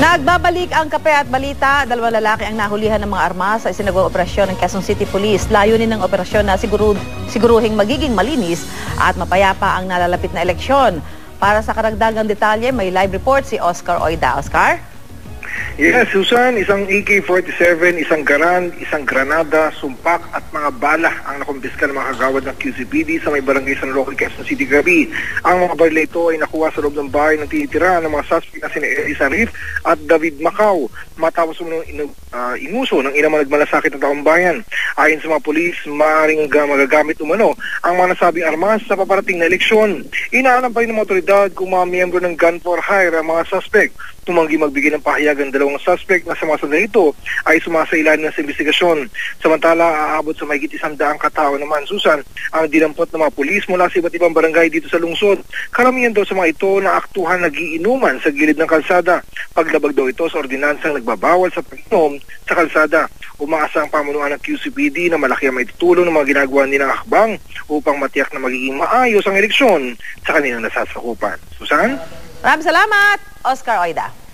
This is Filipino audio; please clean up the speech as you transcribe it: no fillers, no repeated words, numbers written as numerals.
Nagbabalik ang kape at balita. Dalawang lalaki ang nahulihan ng mga armas sa isinagawang operasyon ng Quezon City Police. Layunin ng operasyon na siguruhing magiging malinis at mapayapa ang nalalapit na eleksyon. Para sa karagdagang detalye, may live report si Oscar Oida. Oscar? Yes, Susan, isang AK-47, isang garan, isang granada, sumpak at mga bala ang nakumpiska ng mga kagawad ng QCPD sa may barangay San Roque, Quezon City gabi. Ang mga baril ito ay nakuha sa loob ng bahay ng tinitira ng mga suspect na sina Eddie Sarif at David Macau matapos inuso ng ilang mga nagmalasakit ng taong bayan. Ayon sa mga polis, maaaring magagamit umano ang mga nasabing armas sa paparating na eleksyon. Inaanap pa rin ng mga otoridad kung mga miyembro ng gun for hire ang mga suspect. Tumanggi magbigay ng pahayag ang dalawang suspect na sa mga sandali ito ay sumasailalim sa investigasyon. Samantala, aabot sa mahigit 100 katao naman, Susan, ang dinampot ng mga pulis mula sa iba't ibang barangay dito sa lungsod. Karamihan daw sa mga ito na aktuhan nagiinuman sa gilid ng kalsada. Paglabag daw ito sa ordinansang nagbabawal sa pag-inom sa kalsada. Umaasa ang pamunuan ng QCPD na malaki ang maitutulong ng mga ginagawa nilang akbang upang matiyak na magiging maayos ang eleksyon sa kanilang nasasakupan. Susan? Maraming salamat, Oscar Oida.